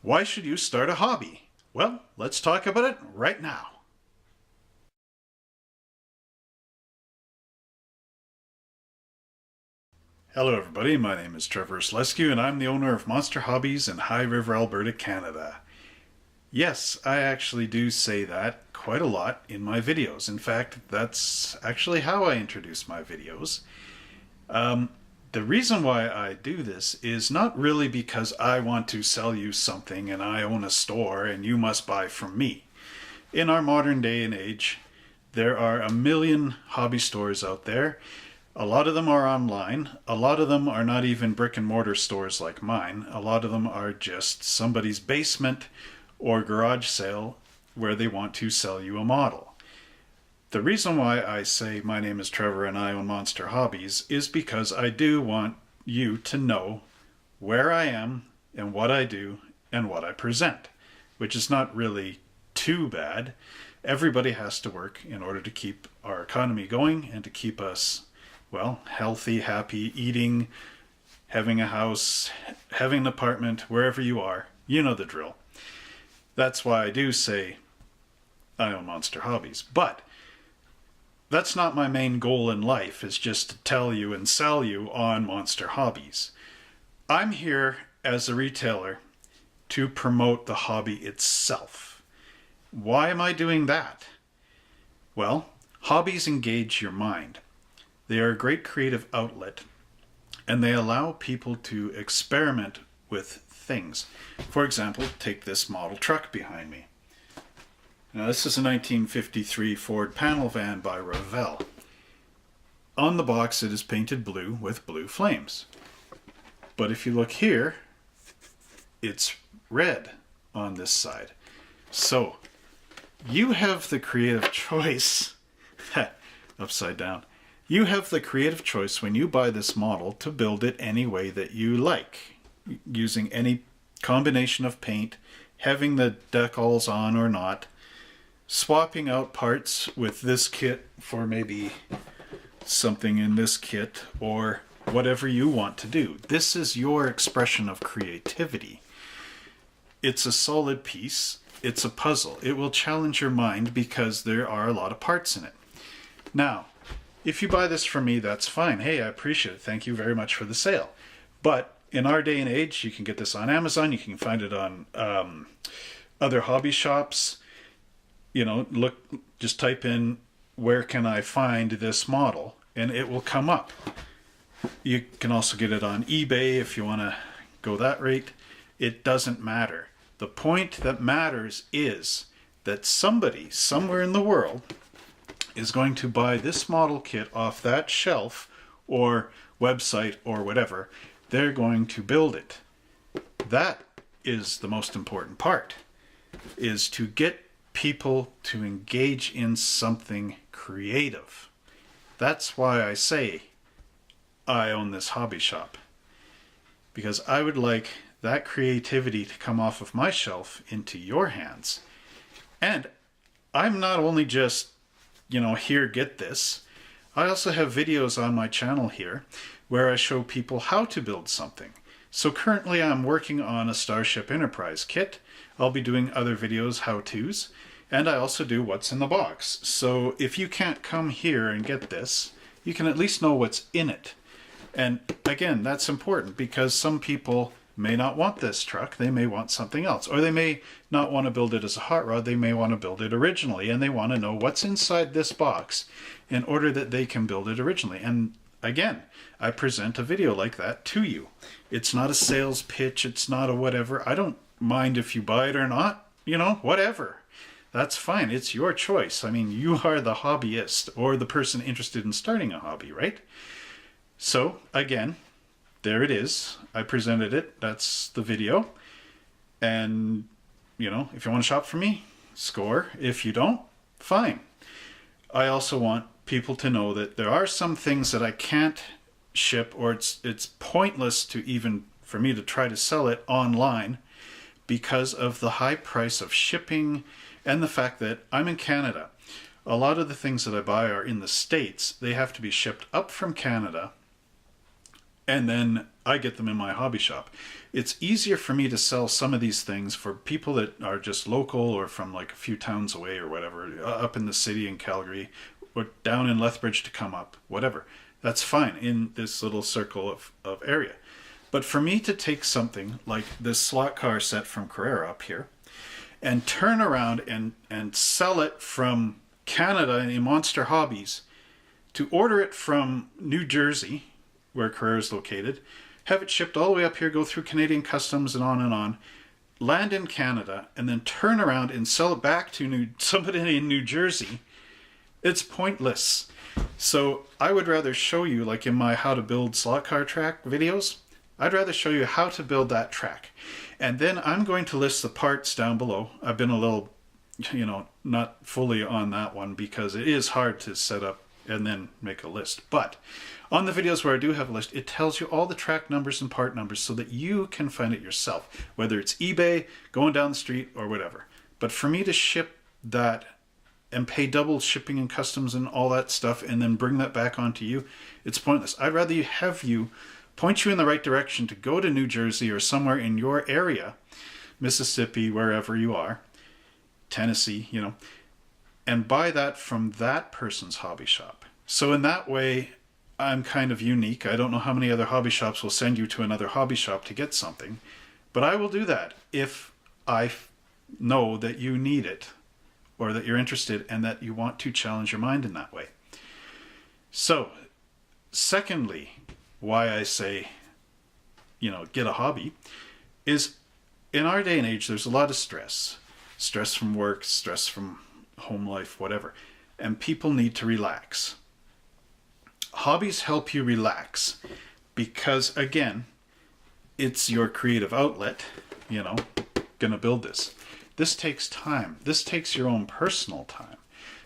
Why should you start a hobby? Well, let's talk about it right now. Hello everybody, my name is Trevor Slescu and I'm the owner of Monster Hobbies in High River, Alberta, Canada. Yes, I actually do say that quite a lot in my videos. In fact, that's actually how I introduce my videos. The reason why I do this is not really because I want to sell you something and I own a store and you must buy from me. In our modern day and age, there are a million hobby stores out there. A lot of them are online. A lot of them are not even brick and mortar stores like mine. A lot of them are just somebody's basement or garage sale where they want to sell you a model. The reason why I say my name is Trevor and I own Monster Hobbies is because I do want you to know where I am and what I do and what I present, which is not really too bad. Everybody has to work in order to keep our economy going and to keep us, well, healthy, happy, eating, having a house, having an apartment, wherever you are. You know the drill. That's why I do say I own Monster Hobbies. But that's not my main goal in life, is just to tell you and sell you on Monster Hobbies. I'm here as a retailer to promote the hobby itself. Why am I doing that? Well, hobbies engage your mind. They are a great creative outlet, and they allow people to experiment with things. For example, take this model truck behind me. Now, this is a 1953 Ford panel van by Revell. On the box it is painted blue with blue flames. But if you look here, it's red on this side. So, you have the creative choice, upside down. You have the creative choice when you buy this model to build it any way that you like, using any combination of paint, having the decals on or not, swapping out parts with this kit for maybe something in this kit, or whatever you want to do. This is your expression of creativity. It's a solid piece. It's a puzzle. It will challenge your mind because there are a lot of parts in it. Now, if you buy this from me, that's fine. Hey, I appreciate it. Thank you very much for the sale. But in our day and age, you can get this on Amazon. You can find it on other hobby shops. You know, look, just type in, where can I find this model? And it will come up. You can also get it on eBay if you want to go that rate. It doesn't matter. The point that matters is that somebody somewhere in the world is going to buy this model kit off that shelf or website or whatever. They're going to build it. That is the most important part, is to get people to engage in something creative. That's why I say I own this hobby shop, because I would like that creativity to come off of my shelf into your hands. And I'm not only just, here, get this. I also have videos on my channel here where I show people how to build something. So currently I'm working on a Starship Enterprise kit. I'll be doing other videos, how-tos, and I also do what's in the box. So if you can't come here and get this, you can at least know what's in it. And again, that's important because some people may not want this truck. They may want something else. Or they may not want to build it as a hot rod. They may want to build it originally, and they want to know what's inside this box in order that they can build it originally. And again, I present a video like that to you. It's not a sales pitch. It's not a whatever. I don't mind if you buy it or not. Whatever. That's fine. It's your choice. I mean, you are the hobbyist or the person interested in starting a hobby, right? So, again, there it is. I presented it. That's the video. And, if you want to shop from me, score. If you don't, fine. I also want people to know that there are some things that I can't ship, or it's pointless to even for me to try to sell it online because of the high price of shipping and the fact that I'm in Canada. A lot of the things that I buy are in the States. They have to be shipped up from Canada, and then I get them in my hobby shop. It's easier for me to sell some of these things for people that are just local or from like a few towns away or whatever, up in the city in Calgary or down in Lethbridge to come up, whatever. That's fine in this little circle of area. But for me to take something like this slot car set from Carrera up here and turn around and sell it from Canada in Monster Hobbies, to order it from New Jersey, where Carrera is located, have it shipped all the way up here, go through Canadian customs and on, land in Canada, and then turn around and sell it back to somebody in New Jersey, it's pointless. So I would rather show you, like in my how to build slot car track videos, I'd rather show you how to build that track. And then I'm going to list the parts down below. I've been a little, not fully on that one because it is hard to set up and then make a list. But on the videos where I do have a list, it tells you all the track numbers and part numbers so that you can find it yourself, whether it's eBay, going down the street, or whatever. But for me to ship that and pay double shipping and customs and all that stuff and then bring that back onto you, it's pointless. I'd rather have you point you in the right direction to go to New Jersey or somewhere in your area, Mississippi, wherever you are, Tennessee, and buy that from that person's hobby shop. So in that way, I'm kind of unique. I don't know how many other hobby shops will send you to another hobby shop to get something, but I will do that if I know that you need it or that you're interested and that you want to challenge your mind in that way. So, secondly, why I say, get a hobby is in our day and age, there's a lot of stress. Stress from work, stress from home life, whatever. And people need to relax. Hobbies help you relax because, again, it's your creative outlet, gonna build this. This takes time. This takes your own personal time.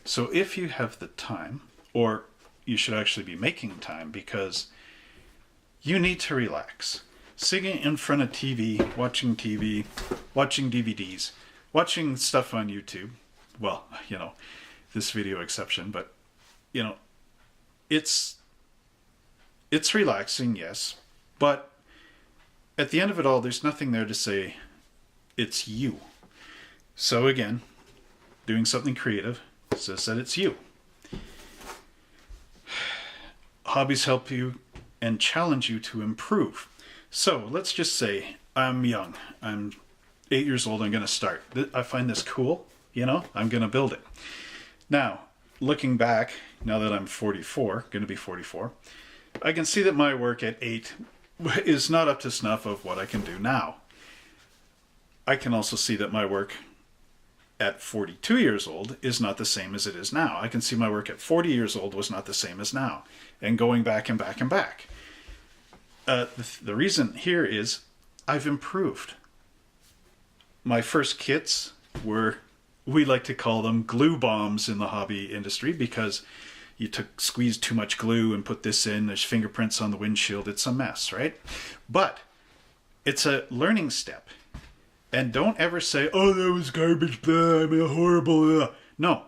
So if you have the time, or you should actually be making time because you need to relax. Sitting in front of TV, watching DVDs, watching stuff on YouTube. Well, this video exception, but, it's relaxing, yes. But at the end of it all, there's nothing there to say it's you. So again, doing something creative says that it's you. Hobbies help you and challenge you to improve. So let's just say I'm young. I'm 8 years old. I'm going to start. I find this cool. I'm going to build it. Now, looking back, now that I'm 44, going to be 44, I can see that my work at 8 is not up to snuff of what I can do now. I can also see that my work at 42 years old is not the same as it is now. I can see my work at 40 years old was not the same as now. And going back and back and back. The reason here is I've improved. My first kits were, we like to call them glue bombs in the hobby industry because you squeezed too much glue and put this in, there's fingerprints on the windshield, it's a mess, right? But it's a learning step. And don't ever say, oh, that was garbage, blah, I'm horrible. Blah. No,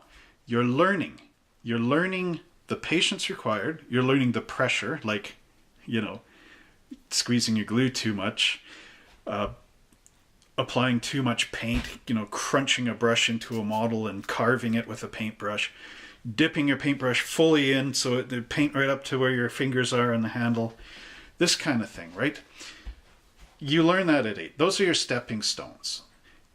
you're learning. You're learning the patience required. You're learning the pressure, like, squeezing your glue too much, applying too much paint, crunching a brush into a model and carving it with a paintbrush, dipping your paintbrush fully in so the paint right up to where your fingers are on the handle, this kind of thing, right? You learn that at 8. Those are your stepping stones.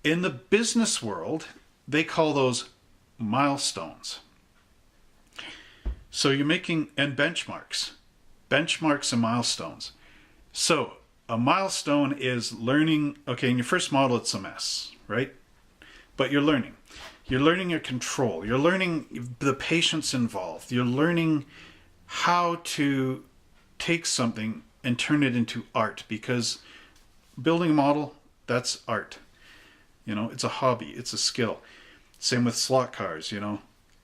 In the business world, they call those milestones. So you're making, and benchmarks and milestones. So a milestone is learning, okay, in your first model, it's a mess, right? But you're learning. You're learning your control. You're learning the patience involved. You're learning how to take something and turn it into art, because building a model, that's art. It's a hobby, it's a skill. Same with slot cars,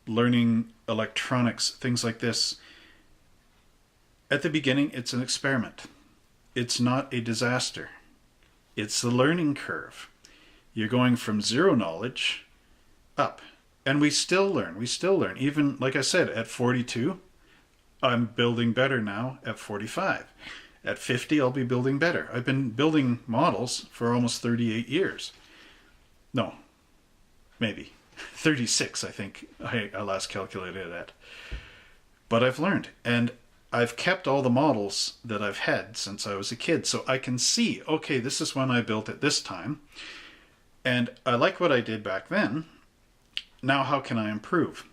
learning electronics, things like this. At the beginning, it's an experiment. It's not a disaster. It's the learning curve. You're going from zero knowledge up. And we still learn. Even, like I said, at 42, I'm building better now at 45. At 50, I'll be building better. I've been building models for almost 38 years. No, maybe 36, I think I last calculated it at. But I've learned, and I've kept all the models that I've had since I was a kid, so I can see, okay, this is when I built it this time, and I like what I did back then. Now how can I improve?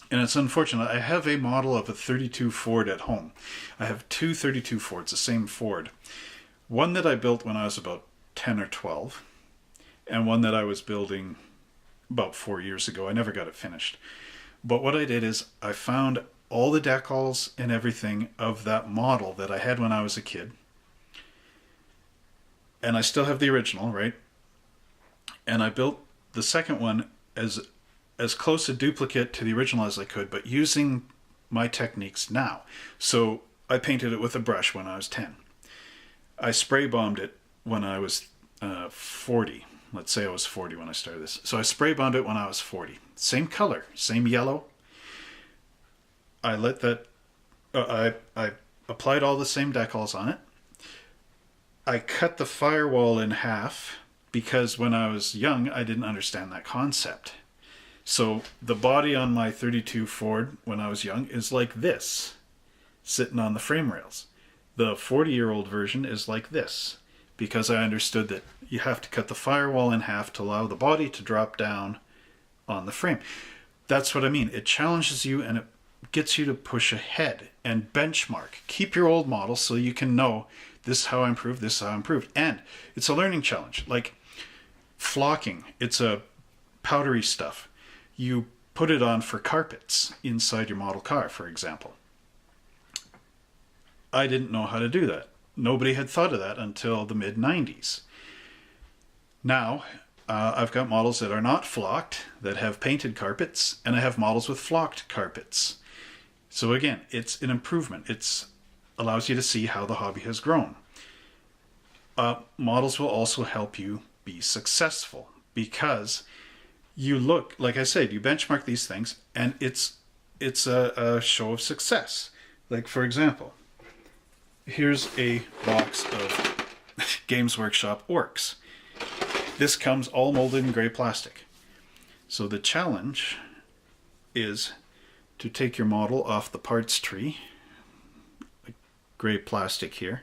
And it's unfortunate. I have a model of a 32 Ford at home. I have two 32 Fords, the same Ford. One that I built when I was about 10 or 12, and one that I was building about 4 years ago. I never got it finished. But what I did is I found all the decals and everything of that model that I had when I was a kid. And I still have the original, right? And I built the second one as close a duplicate to the original as I could, but using my techniques now. So I painted it with a brush when I was 10. I spray bombed it when I was 40. Let's say I was 40 when I started this. So I spray bombed it when I was 40. Same color, same yellow. I let that, I applied all the same decals on it. I cut the firewall in half because when I was young, I didn't understand that concept. So the body on my 32 Ford when I was young is like this, sitting on the frame rails. The 40-year-old version is like this, because I understood that you have to cut the firewall in half to allow the body to drop down on the frame. That's what I mean. It challenges you and it gets you to push ahead and benchmark. Keep your old model so you can know this is how I improved, this is how I improved. And it's a learning challenge. Like flocking, it's a powdery stuff. You put it on for carpets inside your model car, for example. I didn't know how to do that. Nobody had thought of that until the mid-90s. Now, I've got models that are not flocked, that have painted carpets, and I have models with flocked carpets. So again, it's an improvement. It allows you to see how the hobby has grown. Models will also help you be successful because you look, like I said, you benchmark these things, and it's a show of success. Like, for example, here's a box of Games Workshop Orcs. This comes all molded in gray plastic. So the challenge is to take your model off the parts tree, like gray plastic here.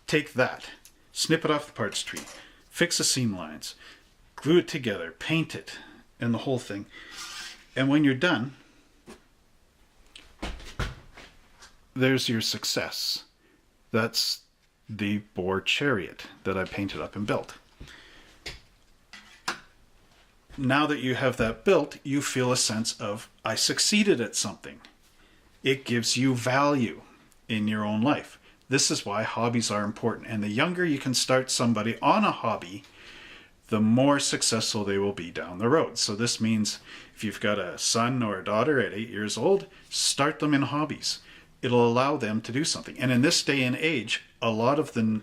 Take that, snip it off the parts tree, fix the seam lines, glue it together, paint it, and the whole thing. And when you're done, there's your success. That's the Boar Chariot that I painted up and built. Now that you have that built, you feel a sense of, I succeeded at something. It gives you value in your own life. This is why hobbies are important. And the younger you can start somebody on a hobby, the more successful they will be down the road. So this means if you've got a son or a daughter at 8 years old, start them in hobbies. It'll allow them to do something. And in this day and age, a lot of the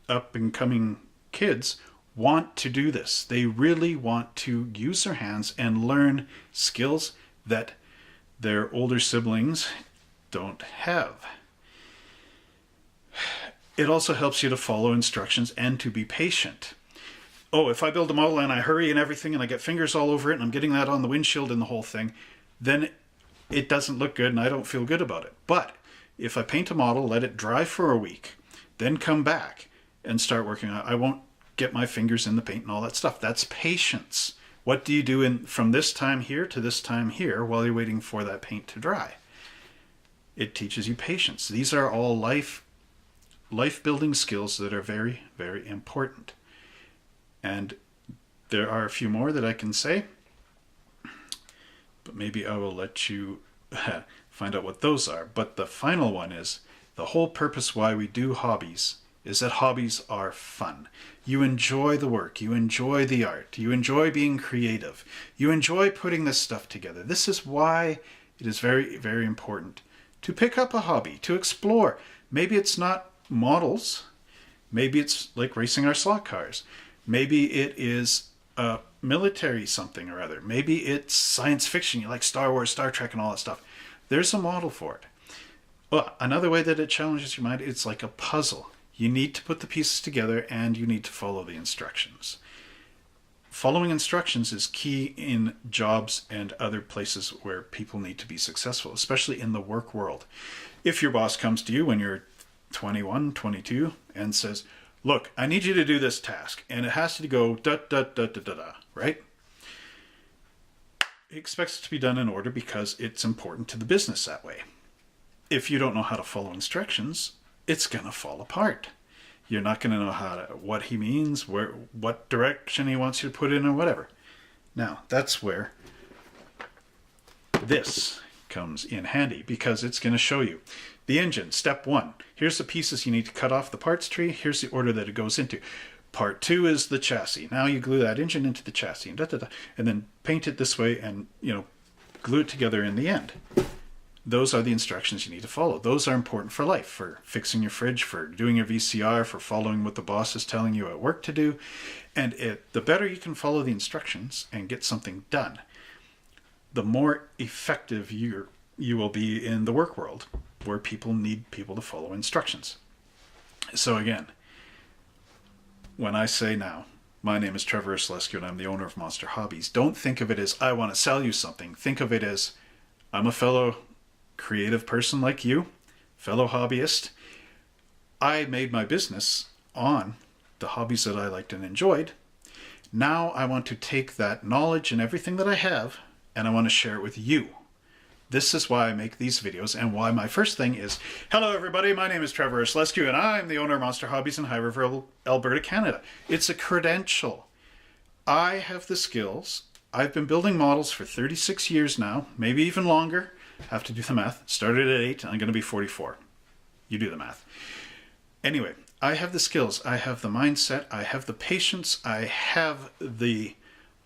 up and coming kids want to do this. They really want to use their hands and learn skills that their older siblings don't have. It also helps you to follow instructions and to be patient. Oh, if I build a model and I hurry and everything and I get fingers all over it and I'm getting that on the windshield and the whole thing, then it doesn't look good and I don't feel good about it. But if I paint a model, let it dry for a week, then come back and start working on it, I won't get my fingers in the paint and all that stuff. That's patience. What do you do from this time here to this time here while you're waiting for that paint to dry? It teaches you patience. These are all life building skills that are very, very important. And there are a few more that I can say, but maybe I will let you find out what those are. But the final one is, the whole purpose why we do hobbies is that hobbies are fun. You enjoy the work, you enjoy the art, you enjoy being creative, you enjoy putting this stuff together. This is why it is very, very important to pick up a hobby, to explore. Maybe it's not models, maybe it's like racing our slot cars, maybe it is military something or other, maybe it's science fiction, you like Star Wars, Star Trek and all that stuff. There's a model for it. Well, another way that it challenges your mind, it's like a puzzle. You need to put the pieces together and you need to follow the instructions. Following instructions is key in jobs and other places where people need to be successful, especially in the work world. If your boss comes to you when you're 21, 22 and says, look, I need you to do this task and it has to go da da da da da da, right? He expects it to be done in order because it's important to the business that way. If you don't know how to follow instructions, it's going to fall apart. You're not going to know what he means, what direction he wants you to put in or whatever. Now, that's where this comes in handy because it's going to show you the engine, step 1. Here's the pieces you need to cut off the parts tree. Here's the order that it goes into. Part 2 is the chassis. Now you glue that engine into the chassis and then paint it this way and, glue it together in the end. Those are the instructions you need to follow. Those are important for life, for fixing your fridge, for doing your VCR, for following what the boss is telling you at work to do. And the better you can follow the instructions and get something done, the more effective you will be in the work world where people need people to follow instructions. So again, when I say now, my name is Trevor Slesky and I'm the owner of Monster Hobbies, don't think of it as I want to sell you something. Think of it as I'm a fellow creative person like you, fellow hobbyist. I made my business on the hobbies that I liked and enjoyed. Now I want to take that knowledge and everything that I have and I want to share it with you. This is why I make these videos and why my first thing is, hello everybody, my name is Trevor Slesky and I'm the owner of Monster Hobbies in High River, Alberta, Canada. It's a credential. I have the skills. I've been building models for 36 years now, maybe even longer. Have to do the math. Started at 8, I'm going to be 44. You do the math. Anyway, I have the skills. I have the mindset. I have the patience. I have the,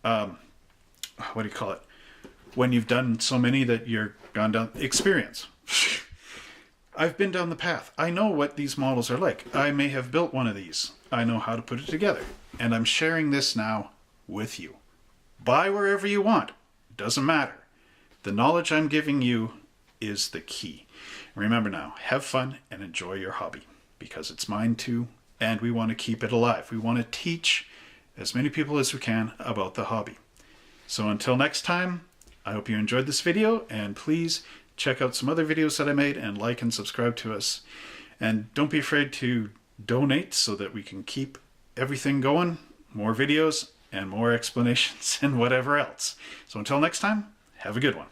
what do you call it? When you've done so many that you're gone down, experience. I've been down the path. I know what these models are like. I may have built one of these. I know how to put it together. And I'm sharing this now with you. Buy wherever you want. Doesn't matter. The knowledge I'm giving you is the key. Remember now, have fun and enjoy your hobby because it's mine too, and we want to keep it alive. We want to teach as many people as we can about the hobby. So until next time, I hope you enjoyed this video, and please check out some other videos that I made and like and subscribe to us. And don't be afraid to donate so that we can keep everything going, more videos and more explanations and whatever else. So until next time, have a good one.